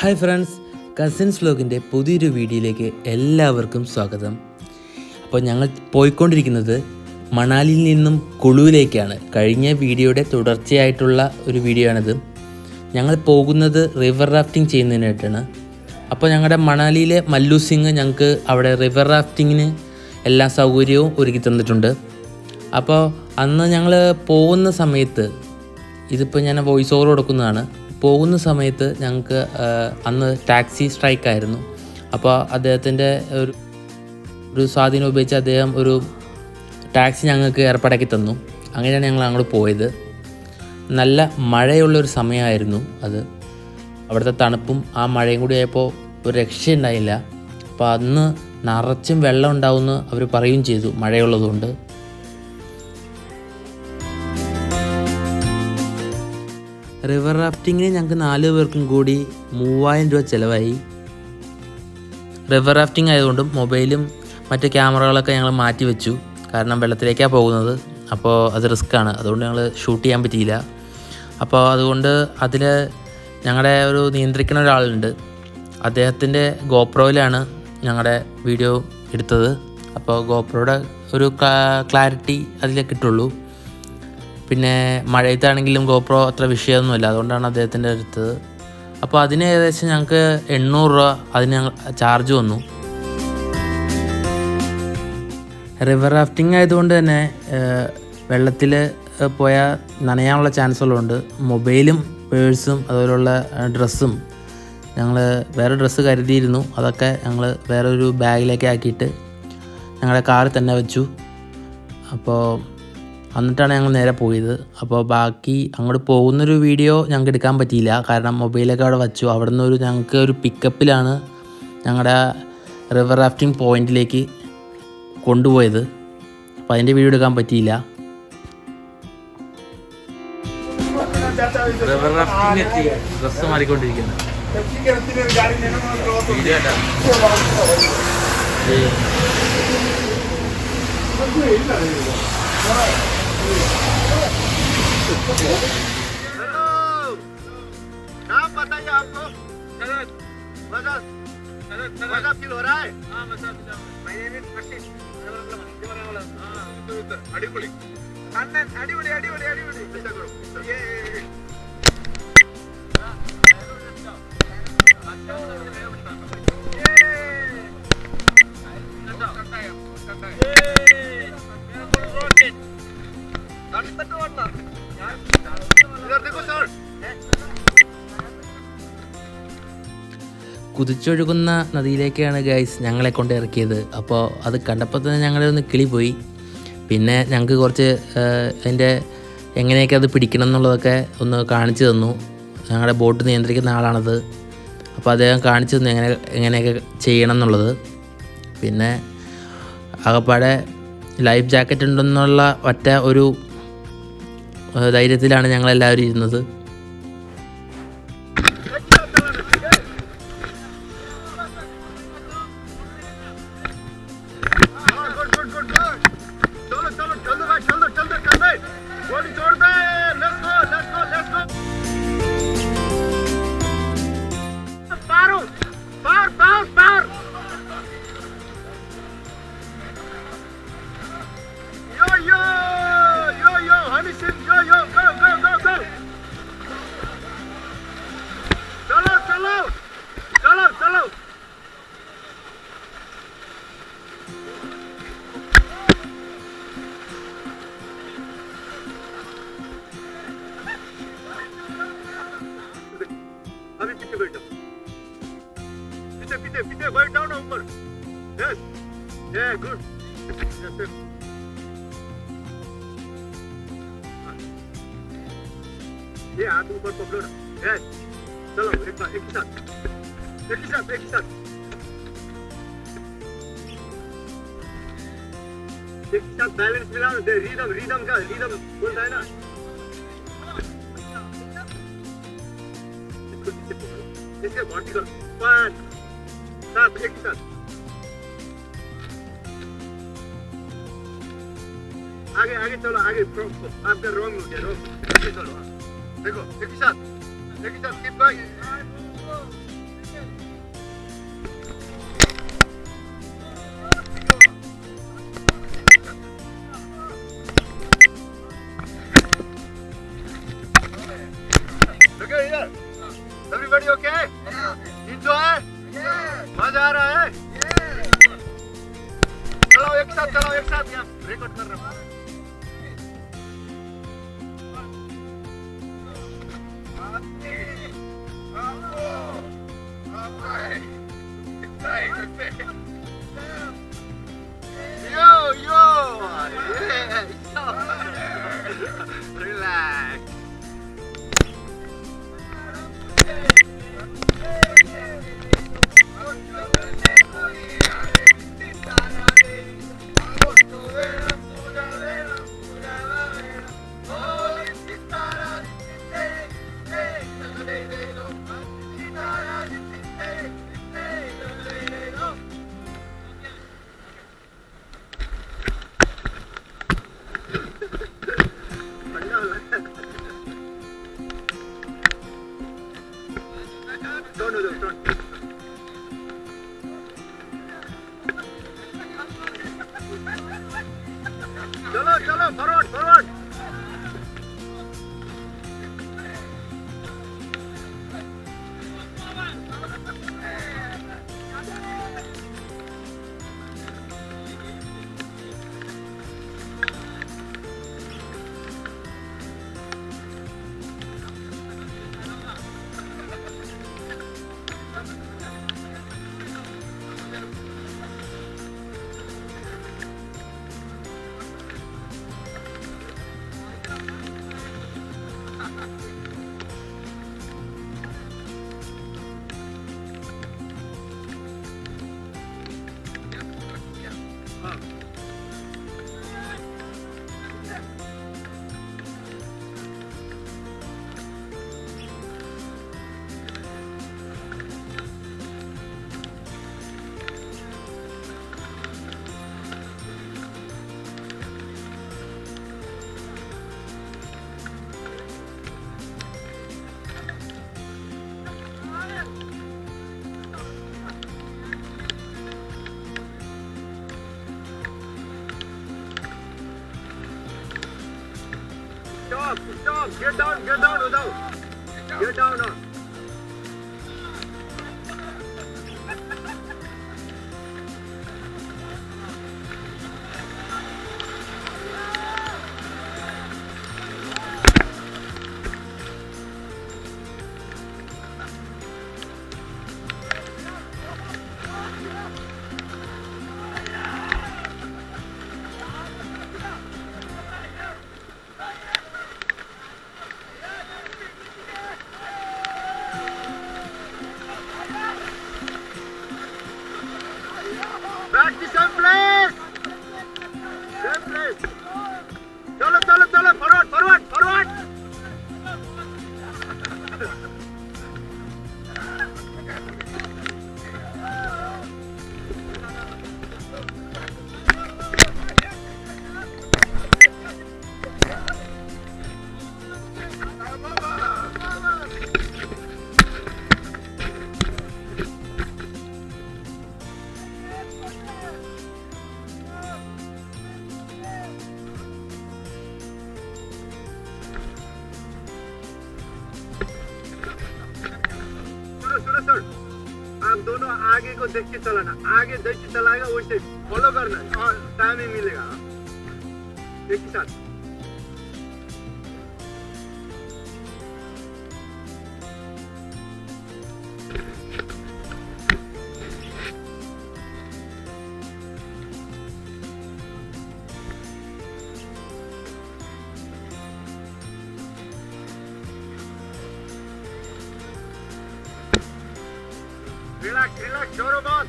Hi friends, cousins വ്ലോഗിൻ്റെ പുതിയൊരു വീഡിയോയിലേക്ക് എല്ലാവർക്കും സ്വാഗതം. അപ്പോൾ ഞങ്ങൾ പോയിക്കൊണ്ടിരിക്കുന്നത് മണാലിയിൽ നിന്നും കുളുവിലേക്കാണ്. കഴിഞ്ഞ വീഡിയോയുടെ തുടർച്ചയായിട്ടുള്ള ഒരു വീഡിയോ ആണിത്. ഞങ്ങൾ പോകുന്നത് റിവർ റാഫ്റ്റിംഗ് ചെയ്യുന്നതിനായിട്ടാണ്. അപ്പോൾ ഞങ്ങളുടെ മണാലിയിലെ മല്ലു സിംഗ് ഞങ്ങൾക്ക് അവിടെ റിവർ റാഫ്റ്റിങ്ങിന് എല്ലാ സൗകര്യവും ഒരുക്കി തന്നിട്ടുണ്ട്. അപ്പോൾ അന്ന് ഞങ്ങൾ പോകുന്ന സമയത്ത്, ഇതിപ്പോൾ ഞാൻ വോയിസ് ഓവർ കൊടുക്കുന്നതാണ്, പോകുന്ന സമയത്ത് ഞങ്ങൾക്ക് അന്ന് ടാക്സി സ്ട്രൈക്കായിരുന്നു. അപ്പോൾ അദ്ദേഹത്തിൻ്റെ ഒരു സ്വാധീനം ഉപയോഗിച്ച് അദ്ദേഹം ഒരു ടാക്സി ഞങ്ങൾക്ക് ഏർപ്പാടാക്കി തന്നു. അങ്ങനെയാണ് ഞങ്ങൾ അങ്ങോട്ട് പോയത്. നല്ല മഴയുള്ളൊരു സമയമായിരുന്നു അത്. അവിടുത്തെ തണുപ്പും ആ മഴയും കൂടി ആയപ്പോൾ ഒരു രക്ഷയുണ്ടായില്ല. അപ്പോൾ അന്ന് നിറച്ചും വെള്ളം ഉണ്ടാവുമെന്ന് അവർ പറയുകയും ചെയ്തു, മഴയുള്ളതുകൊണ്ട്. റിവർ റാഫ്റ്റിങ്ങിന് ഞങ്ങൾക്ക് 4 പേർക്കും കൂടി 3000 രൂപ ചിലവായി. റിവർ റാഫ്റ്റിംഗ് ആയതുകൊണ്ടും മൊബൈലും മറ്റ് ക്യാമറകളൊക്കെ ഞങ്ങൾ മാറ്റി വെച്ചു. കാരണം വെള്ളത്തിലേക്കാണ് പോകുന്നത്, അപ്പോൾ അത് റിസ്ക്കാണ്. അതുകൊണ്ട് ഞങ്ങൾ ഷൂട്ട് ചെയ്യാൻ പറ്റിയില്ല. അപ്പോൾ അതുകൊണ്ട് അതിൽ ഞങ്ങളുടെ ഒരു നിയന്ത്രിക്കുന്ന ഒരാളുണ്ട്. അദ്ദേഹത്തിൻ്റെ ഗോപ്രോയിലാണ് ഞങ്ങളുടെ വീഡിയോ എടുത്തത്. അപ്പോൾ ഗോപ്രോയുടെ ഒരു ക്ലാരിറ്റി അതിലേ കിട്ടുള്ളൂ. പിന്നെ മഴയത്താണെങ്കിലും ഗോപ്രോ അത്ര വിഷയമൊന്നുമില്ല, അതുകൊണ്ടാണ് അദ്ദേഹത്തിൻ്റെ എടുത്തത്. അപ്പോൾ അതിന് ഏകദേശം ഞങ്ങൾക്ക് 800 രൂപ അതിന് ചാർജ് വന്നു. റിവർ റാഫ്റ്റിംഗ് ആയതുകൊണ്ട് തന്നെ വെള്ളത്തിൽ പോയാൽ നനയാനുള്ള ചാൻസ് ഉള്ളതുകൊണ്ട് മൊബൈലും പേഴ്സും അതുപോലുള്ള ഡ്രസ്സും ഞങ്ങൾ വേറെ ഡ്രസ്സ് കരുതിയിരുന്നു. അതൊക്കെ ഞങ്ങൾ വേറൊരു ബാഗിലേക്ക് ആക്കിയിട്ട് ഞങ്ങളുടെ കാറിൽ തന്നെ വെച്ചു. അപ്പോൾ എന്നിട്ടാണ് ഞങ്ങൾ നേരെ പോയത്. അപ്പോൾ ബാക്കി അങ്ങോട്ട് പോകുന്നൊരു വീഡിയോ ഞങ്ങൾക്ക് എടുക്കാൻ പറ്റിയില്ല, കാരണം മൊബൈലൊക്കെ അവിടെ വച്ചു. അവിടെ നിന്ന് ഞങ്ങൾക്ക് ഒരു പിക്കപ്പിലാണ് ഞങ്ങളുടെ റിവർ റാഫ്റ്റിംഗ് പോയിൻറ്റിലേക്ക് കൊണ്ടുപോയത്. അപ്പോൾ അതിൻ്റെ വീഡിയോ എടുക്കാൻ പറ്റിയില്ല. റിവർ റാഫ്റ്റിംഗ് എത്തി, ഡ്രസ്സ് മാറിക്കൊണ്ടിരിക്കുന്നത് क्या पता है आपको? मजा फील हो रहा है? हाँ मजा अड़ीपुड़ी अड़ीपुड़ी अड़ीपुड़ी अड़ीपुड़ी ऐसा करो ये കുതിച്ചൊഴുകുന്ന നദിയിലേക്കാണ് ഗൈസ് ഞങ്ങളെ കൊണ്ട് ഇറക്കിയത്. അപ്പോൾ അത് കണ്ടപ്പോൾ തന്നെ ഞങ്ങളെ ഒന്ന് കിളി പോയി. പിന്നെ ഞങ്ങൾക്ക് കുറച്ച് അതിൻ്റെ എങ്ങനെയൊക്കെ അത് പിടിക്കണം എന്നുള്ളതൊക്കെ ഒന്ന് കാണിച്ചു തന്നു. ഞങ്ങളുടെ ബോട്ട് നിയന്ത്രിക്കുന്ന ആളാണത്. അപ്പോൾ അദ്ദേഹം കാണിച്ചു തന്നു എങ്ങനെയൊക്കെ ചെയ്യണം എന്നുള്ളത്. പിന്നെ ആകപ്പാടെ ലൈഫ് ജാക്കറ്റ് ഉണ്ടെന്നുള്ള ഒറ്റ ഒരു ധൈര്യത്തിലാണ് ഞങ്ങളെല്ലാവരും ഇരുന്നത്. अभी पीछे बैठो, पीछे पीछे पीछे बैठ जाओ ना ऊपर. यस ये गुड. यस ये हाथ ऊपर पकड़ो ना. यस चलो एक बार एक ही साथ एक ही साथ एक ही साथ एक ही साथ बैलेंस मिलाओ. रिदम रिदम का रिदम बोलता है ना. इसके वर्टिकल 5 7 एक ही साथ. आगे आगे चलो आगे. आपका रॉन्ग हो गया. रॉन्ग आगे चलो. देखो एक ही साथ keep going. Everybody okay? Enjoy? मजा आ रहा है? चलो एक साथ यहाँ रिकॉर्ड कर रहा हूँ। Yo, yeah, relax. Don't. चलो forward. Stop. Get down, Udav. Get down now. Back to same place. चलो forward. सुनो सर, आप दोनों आगे को देख के चलाना, आगे जैसे चलाएगा वैसे फॉलो करना और टाइम ही मिलेगा एक ही साथ। रिलैक्स जोरों मत।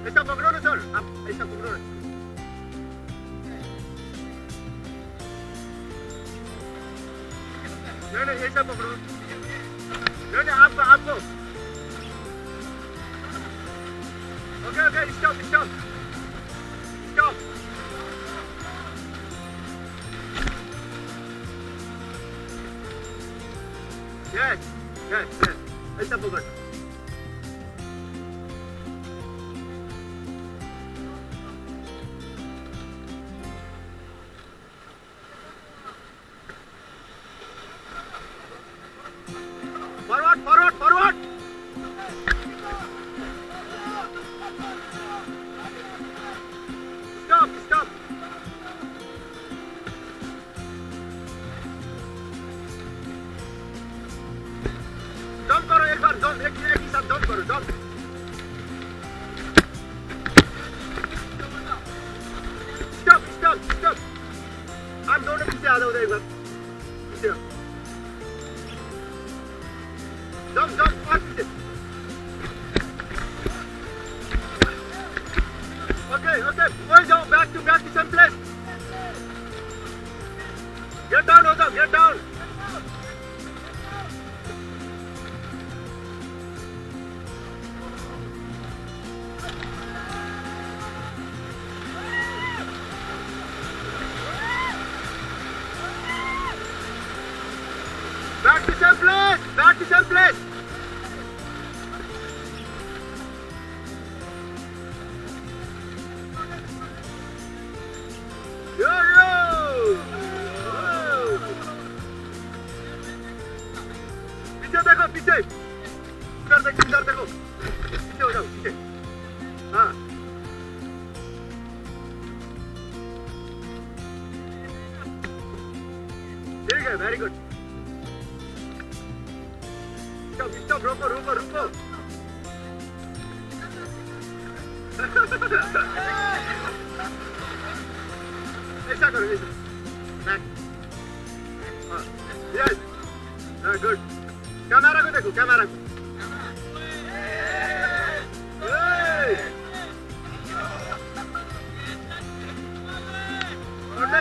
ऐसा पकड़ो ना सर, आप ऐसा पकड़ो ना। नहीं ऐसा पकड़ो। नहीं आपको। Okay stop. Yes. ऐसा पकड़। करो stop stop आप दोनों पीछे आ जाओ एक बार पीछे jump और पीछे okay going down back to same place get down Ozam get down back to same place yo पीछे देखो पीछे इधर देखो पीछे हो जाओ पीछे हाँ ठीक है वेरी गुड स्टॉप रुको ऐसा करो ऐसा बैक हाँ यस गुड कैमरा को देखो कैमरा को कोने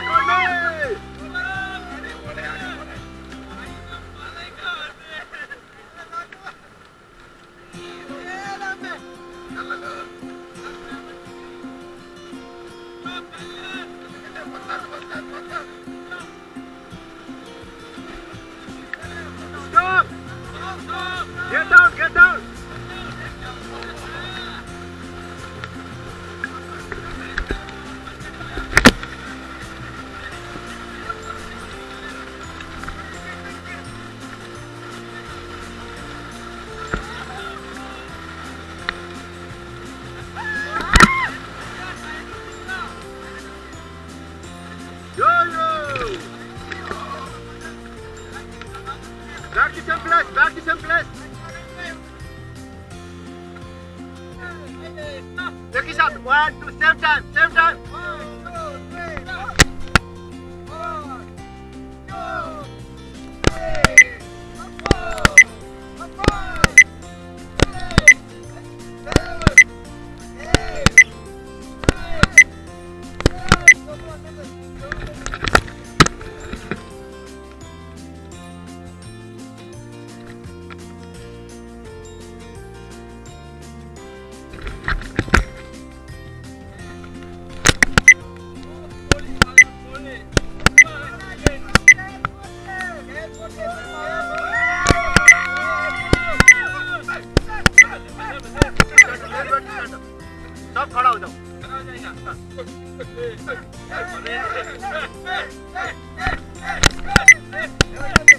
Stop! Get down! Yo! Back to some place. एक ही साथ 1 2 same time. 1 2 3 सब खड़ा हो जाओ Hey!